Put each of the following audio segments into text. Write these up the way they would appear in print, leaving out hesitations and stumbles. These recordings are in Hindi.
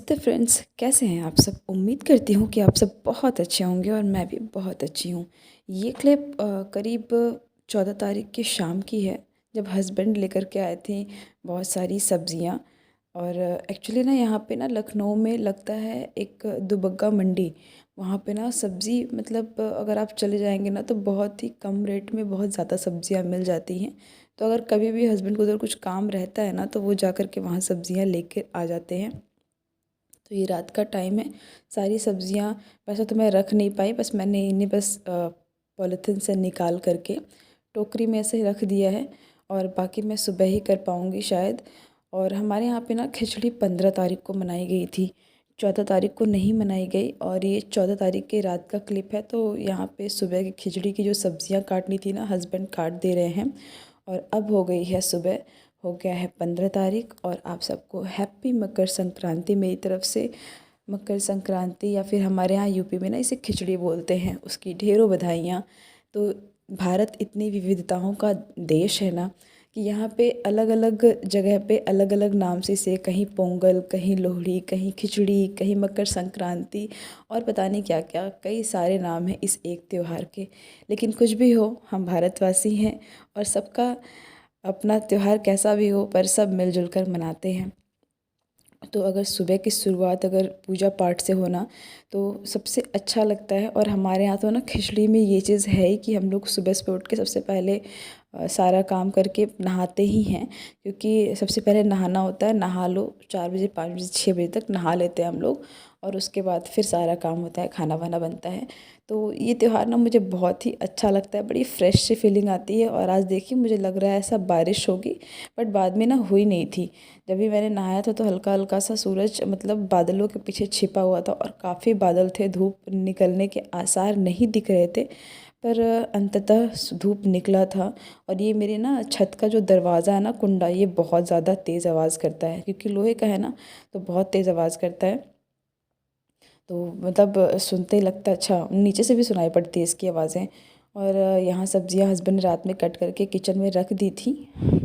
नमस्ते फ्रेंड्स, कैसे हैं आप सब। उम्मीद करती हूँ कि आप सब बहुत अच्छे होंगे और मैं भी बहुत अच्छी हूँ। ये क्लिप करीब 14 तारीख की शाम की है, जब हस्बैंड लेकर के आए थे बहुत सारी सब्जियाँ। और एक्चुअली ना यहाँ पे ना लखनऊ में लगता है एक दुबग्गा मंडी। वहाँ पे ना सब्ज़ी मतलब अगर आप चले जाएंगे ना तो बहुत ही कम रेट में बहुत ज़्यादा सब्जियाँ मिल जाती हैं। तो अगर कभी भी हस्बैंड को उधर कुछ काम रहता है ना तो वो जा कर के वहाँ सब्जियाँ लेके आ जाते हैं। तो ये रात का टाइम है, सारी सब्जियां वैसे तो मैं रख नहीं पाई, बस मैंने इन्हें बस पॉलीथिन से निकाल करके टोकरी में ऐसे रख दिया है। और बाकी मैं सुबह ही कर पाऊँगी शायद। और हमारे यहाँ पे ना खिचड़ी 15 तारीख को मनाई गई थी, 14 तारीख को नहीं मनाई गई। और ये 14 तारीख के रात का क्लिप है। तो यहाँ पे सुबह की खिचड़ी की जो सब्जियाँ काटनी थी ना, हस्बैंड काट दे रहे हैं। और अब हो गई है सुबह, हो गया है 15 तारीख। और आप सबको हैप्पी मकर संक्रांति मेरी तरफ से। मकर संक्रांति या फिर हमारे यहाँ यूपी में ना इसे खिचड़ी बोलते हैं, उसकी ढेरों बधाइयाँ। तो भारत इतनी विविधताओं का देश है ना कि यहाँ पे अलग अलग जगह पे अलग अलग नाम से इसे कहीं पोंगल, कहीं लोहड़ी, कहीं खिचड़ी, कहीं मकर संक्रांति और पता नहीं क्या क्या कई सारे नाम हैं इस एक त्योहार के। लेकिन कुछ भी हो, हम भारतवासी हैं और सबका अपना त्योहार कैसा भी हो पर सब मिलजुल कर मनाते हैं। तो अगर सुबह की शुरुआत अगर पूजा पाठ से होना तो सबसे अच्छा लगता है। और हमारे यहाँ तो ना खिचड़ी में ये चीज़ है ही कि हम लोग सुबह सुबह उठ के सबसे पहले सारा काम करके नहाते ही हैं, क्योंकि सबसे पहले नहाना होता है। नहा लो, 4 बजे 5 बजे 6 बजे तक नहा लेते हैं हम लोग। और उसके बाद फिर सारा काम होता है, खाना वाना बनता है। तो ये त्यौहार ना मुझे बहुत ही अच्छा लगता है, बड़ी फ्रेश सी फीलिंग आती है। और आज देखिए मुझे लग रहा है ऐसा बारिश होगी, बट बाद में ना हुई नहीं थी। जब भी मैंने नहाया था तो हल्का हल्का सा सूरज मतलब बादलों के पीछे छिपा हुआ था और काफ़ी बादल थे, धूप निकलने के आसार नहीं दिख रहे थे। पर अंततः धूप निकला था। और ये मेरे ना छत का जो दरवाज़ा है ना, कुंडा, ये बहुत ज़्यादा तेज़ आवाज़ करता है, क्योंकि लोहे का है ना, तो बहुत तेज़ आवाज़ करता है। तो मतलब सुनते ही लगता है अच्छा, नीचे से भी सुनाई पड़ती है इसकी आवाज़ें। और यहाँ सब्जियाँ हस्बैंड ने रात में कट करके किचन में रख दी थी।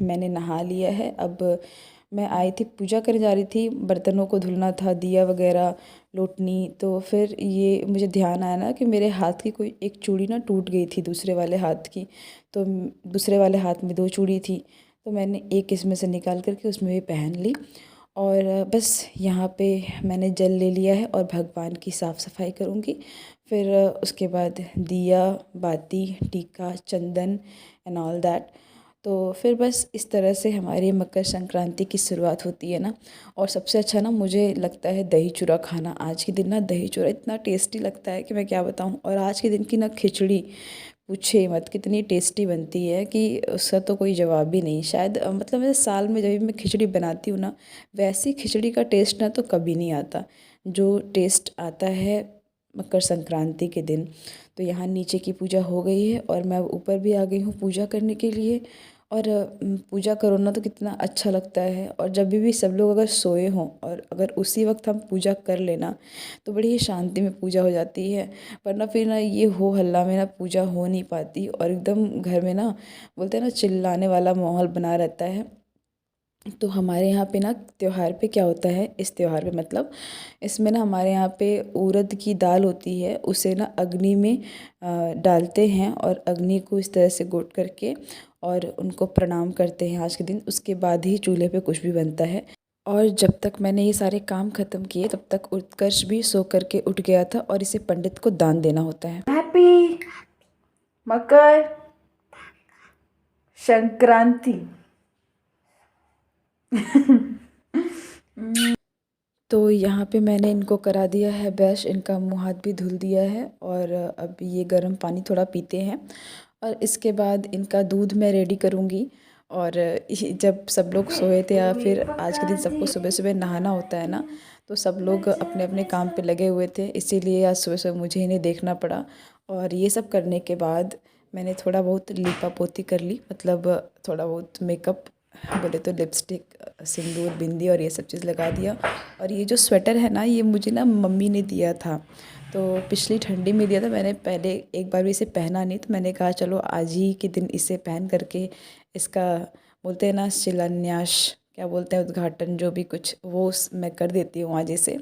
मैंने नहा लिया है। अब मैं आई थी, पूजा करने जा रही थी, बर्तनों को धुलना था, दिया वगैरह लोटनी। तो फिर ये मुझे ध्यान आया ना कि मेरे हाथ की कोई एक चूड़ी ना टूट गई थी दूसरे वाले हाथ की। तो दूसरे वाले हाथ में दो चूड़ी थी, तो मैंने एक इसमें से निकाल करके उसमें भी पहन ली। और बस यहाँ पे मैंने जल ले लिया है और भगवान की साफ़ सफाई करूँगी। फिर उसके बाद दिया बाती टीका चंदन एंड ऑल दैट। तो फिर बस इस तरह से हमारी मकर संक्रांति की शुरुआत होती है ना। और सबसे अच्छा ना मुझे लगता है दही चूड़ा खाना। आज के दिन ना दही चूड़ा इतना टेस्टी लगता है कि मैं क्या बताऊँ। और आज के दिन की ना खिचड़ी पूछे मत कितनी टेस्टी बनती है कि उसका तो कोई जवाब ही नहीं। शायद मतलब मैं साल में जब भी मैं खिचड़ी बनाती हूँ ना, वैसी खिचड़ी का टेस्ट ना तो कभी नहीं आता जो टेस्ट आता है मकर संक्रांति के दिन। तो यहाँ नीचे की पूजा हो गई है और मैं ऊपर भी आ गई हूँ पूजा करने के लिए। और पूजा करो ना तो कितना अच्छा लगता है। और जब भी सब लोग अगर सोए हों और अगर उसी वक्त हम पूजा कर लेना तो बड़ी ही शांति में पूजा हो जाती है। वरना फिर ना ये हो हल्ला में ना पूजा हो नहीं पाती और एकदम घर में ना बोलते हैं ना चिल्लाने वाला माहौल बना रहता है। तो हमारे यहाँ पे ना त्योहार पे क्या होता है, इस त्योहार पे मतलब इसमें ना हमारे यहाँ पे उड़द की दाल होती है, उसे ना अग्नि में डालते हैं और अग्नि को इस तरह से गोट करके और उनको प्रणाम करते हैं आज के दिन। उसके बाद ही चूल्हे पे कुछ भी बनता है। और जब तक मैंने ये सारे काम खत्म किए तब तक उत्कर्ष भी सो करके उठ गया था और इसे पंडित को दान देना होता है। हैप्पी मकर संक्रांति। तो यहाँ पे मैंने इनको करा दिया है ब्रश, इनका मुंह हाथ भी धुल दिया है। और अब ये गर्म पानी थोड़ा पीते हैं और इसके बाद इनका दूध मैं रेडी करूँगी। और जब सब लोग सोए थे या फिर आज के दिन सबको सुबह सुबह नहाना होता है ना, तो सब लोग अपने अपने काम पे लगे हुए थे, इसीलिए आज सुबह सुबह मुझे इन्हें देखना पड़ा। और ये सब करने के बाद मैंने थोड़ा बहुत लीपा पोती कर ली, मतलब थोड़ा बहुत मेकअप बोले तो लिपस्टिक, सिंदूर, बिंदी और ये सब चीज़ लगा दिया। और ये जो स्वेटर है ना, ये मुझे ना मम्मी ने दिया था, तो पिछली ठंडी में दिया था। मैंने पहले एक बार भी इसे पहना नहीं, तो मैंने कहा चलो आज ही के दिन इसे पहन करके इसका बोलते हैं ना शिलान्यास क्या बोलते हैं उद्घाटन, जो भी कुछ वो मैं कर देती हूँ आज से।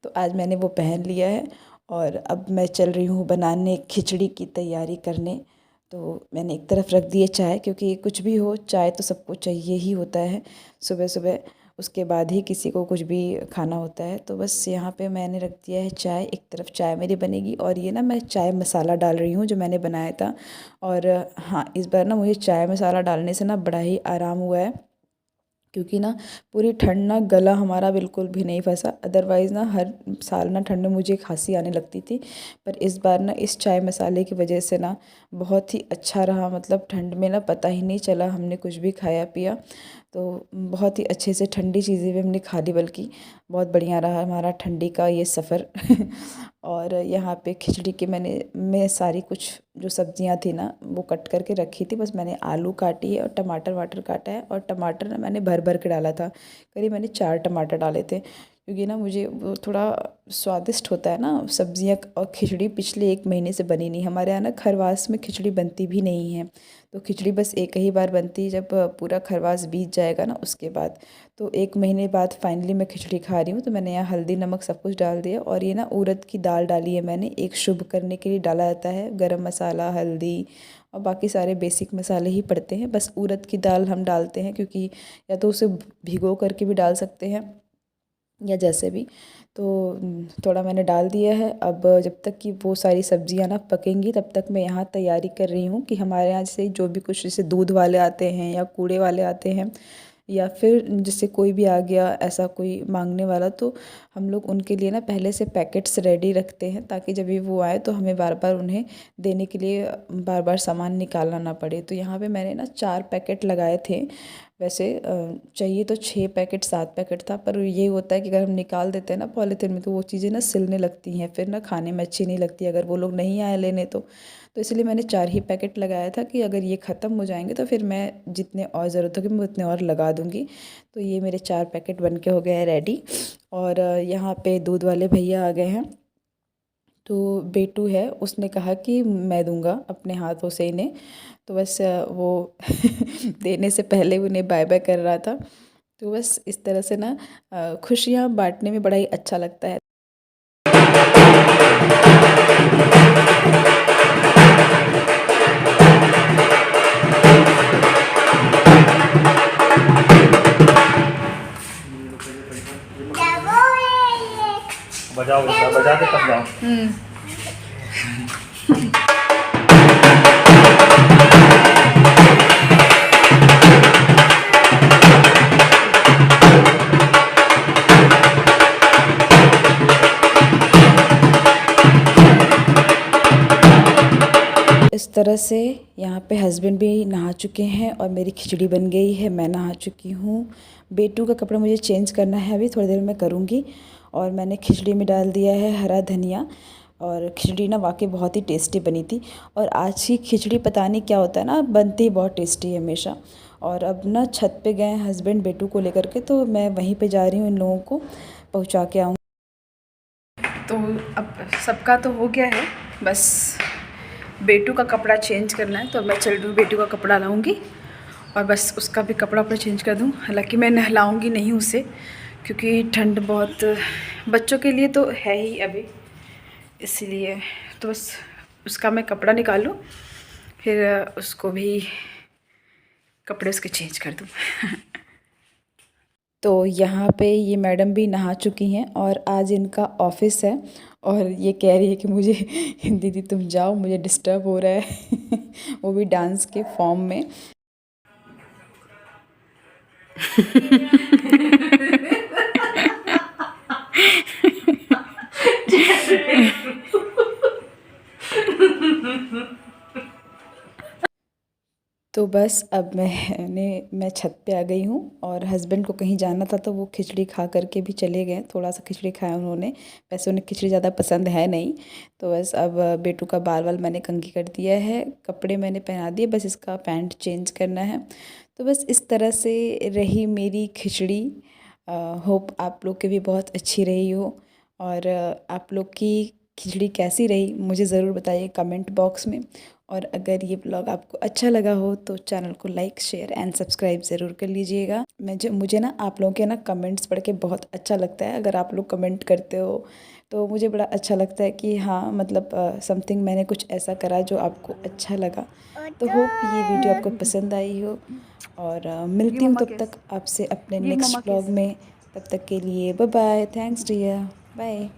तो आज मैंने वो पहन लिया है और अब मैं चल रही हूँ बनाने खिचड़ी की तैयारी करने। तो मैंने एक तरफ रख दी है चाय, क्योंकि कुछ भी हो चाय तो सबको चाहिए ही होता है सुबह सुबह, उसके बाद ही किसी को कुछ भी खाना होता है। तो बस यहाँ पे मैंने रख दिया है चाय, एक तरफ चाय मेरी बनेगी और ये ना मैं चाय मसाला डाल रही हूँ जो मैंने बनाया था। और हाँ, इस बार ना मुझे चाय मसाला डालने से ना बड़ा ही आराम हुआ है, क्योंकि ना पूरी ठंड ना गला हमारा बिल्कुल भी नहीं फंसा। अदरवाइज़ ना हर साल ना ठंड में मुझे खांसी आने लगती थी, पर इस बार ना इस चाय मसाले की वजह से ना बहुत ही अच्छा रहा। मतलब ठंड में ना पता ही नहीं चला हमने कुछ भी खाया पिया, तो बहुत ही अच्छे से ठंडी चीज़ें भी हमने खा ली, बल्कि बहुत बढ़िया रहा हमारा ठंडी का ये सफ़र। और यहाँ पे खिचड़ी के मैं सारी कुछ जो सब्जियां थी ना वो कट करके रखी थी। बस मैंने आलू काटी है और टमाटर वाटर काटा है, और टमाटर ना मैंने भर भर के डाला था। करीब मैंने 4 टमाटर डाले थे, क्योंकि ना मुझे वो थोड़ा स्वादिष्ट होता है ना सब्जियां। और खिचड़ी पिछले 1 महीने से बनी नहीं हमारे यहाँ ना, खरवास में खिचड़ी बनती भी नहीं है। तो खिचड़ी बस एक ही बार बनती है, जब पूरा खरवास बीत जाएगा ना उसके बाद। तो 1 महीने बाद फाइनली मैं खिचड़ी खा रही हूँ। तो मैंने यहाँ हल्दी नमक सब कुछ डाल दिया, और ये ना उड़द की दाल डाली है मैंने, एक शुभ करने के लिए डाला जाता है। गरम मसाला, हल्दी और बाकी सारे बेसिक मसाले ही पड़ते हैं, बस उड़द की दाल हम डालते हैं, क्योंकि या तो उसे भिगो करके भी डाल सकते हैं या जैसे भी। तो थोड़ा मैंने डाल दिया है। अब जब तक कि वो सारी सब्जियां ना पकेंगी तब तक मैं यहाँ तैयारी कर रही हूँ कि हमारे यहाँ जैसे जो भी कुछ जैसे दूध वाले आते हैं या कूड़े वाले आते हैं, या फिर जैसे कोई भी आ गया ऐसा कोई मांगने वाला, तो हम लोग उनके लिए ना पहले से पैकेट्स रेडी रखते हैं, ताकि जब भी वो आए तो हमें बार बार उन्हें देने के लिए बार बार सामान निकालना ना पड़े। तो यहाँ पे मैंने ना 4 पैकेट लगाए थे। वैसे चाहिए तो 6 पैकेट 7 पैकेट था, पर ये होता है कि अगर हम निकाल देते हैं ना पॉलीथीन में, तो वो चीज़ें ना सिलने लगती हैं, फिर ना खाने में अच्छी नहीं लगती अगर वो लोग नहीं आए लेने तो इसलिए मैंने 4 ही पैकेट लगाया था कि अगर ये ख़त्म हो जाएंगे तो फिर मैं जितने और ज़रूरत होगी मैं उतने और लगा दूँगी। तो ये मेरे 4 पैकेट बन के हो गए हैं रेडी। और यहाँ पे दूध वाले भैया आ गए हैं। तो बेटू है, उसने कहा कि मैं दूंगा अपने हाथों से इन्हें। तो बस वो देने से पहले उन्हें बाय बाय कर रहा था। तो बस इस तरह से ना खुशियाँ बांटने में बड़ा ही अच्छा लगता है। बजाओ बजा के तब जाओ। इस तरह से यहाँ पे हस्बैंड भी नहा चुके हैं और मेरी खिचड़ी बन गई है, मैं नहा चुकी हूँ। बेटू का कपड़ा मुझे चेंज करना है, अभी थोड़ी देर में करूँगी। और मैंने खिचड़ी में डाल दिया है हरा धनिया, और खिचड़ी ना वाकई बहुत ही टेस्टी बनी थी। और आज की खिचड़ी पता नहीं क्या होता है ना, बनती ही बहुत टेस्टी है हमेशा। और अब ना छत पे गए हस्बैंड बेटू को लेकर के, तो मैं वहीं पे जा रही हूँ इन लोगों को पहुँचा के आऊँ। तो अब सबका तो हो गया है, बस बेटू का कपड़ा चेंज करना है। तो मैं चल रही हूँ बेटू का कपड़ा लाऊंगी और बस उसका भी कपड़ा वपड़ा चेंज कर दूँ। हालांकि मैं नहलाऊंगी नहीं उसे, क्योंकि ठंड बहुत बच्चों के लिए तो है ही अभी, इसलिए। तो बस उसका मैं कपड़ा निकालूँ, फिर उसको भी कपड़े उसके चेंज कर दूँ। तो यहाँ पे ये मैडम भी नहा चुकी हैं और आज इनका ऑफिस है, और ये कह रही है कि मुझे दीदी तुम जाओ, मुझे डिस्टर्ब हो रहा है। वो भी डांस के फॉर्म में। तो बस अब मैं छत पे आ गई हूँ, और हस्बैंड को कहीं जाना था तो वो खिचड़ी खा करके भी चले गए। थोड़ा सा खिचड़ी खाया उन्होंने, वैसे उन्हें खिचड़ी ज़्यादा पसंद है नहीं। तो बस अब बेटू का बाल वाल मैंने कंघी कर दिया है, कपड़े मैंने पहना दिए, बस इसका पैंट चेंज करना है। तो बस इस तरह से रही मेरी खिचड़ी। होप आप लोग की भी बहुत अच्छी रही हो। और आप लोग की खिचड़ी कैसी रही मुझे ज़रूर बताइए कमेंट बॉक्स में। और अगर ये ब्लॉग आपको अच्छा लगा हो तो चैनल को लाइक शेयर एंड सब्सक्राइब ज़रूर कर लीजिएगा। मुझे ना आप लोगों के ना कमेंट्स पढ़ के बहुत अच्छा लगता है। अगर आप लोग कमेंट करते हो तो मुझे बड़ा अच्छा लगता है कि हाँ मतलब समथिंग मैंने कुछ ऐसा करा जो आपको अच्छा लगा। तो होप ये वीडियो आपको पसंद आई हो और मिलती हूँ तब तक आपसे अपने नेक्स्ट ब्लॉग में। तब तक के लिए bye bye. Thanks dear. Bye.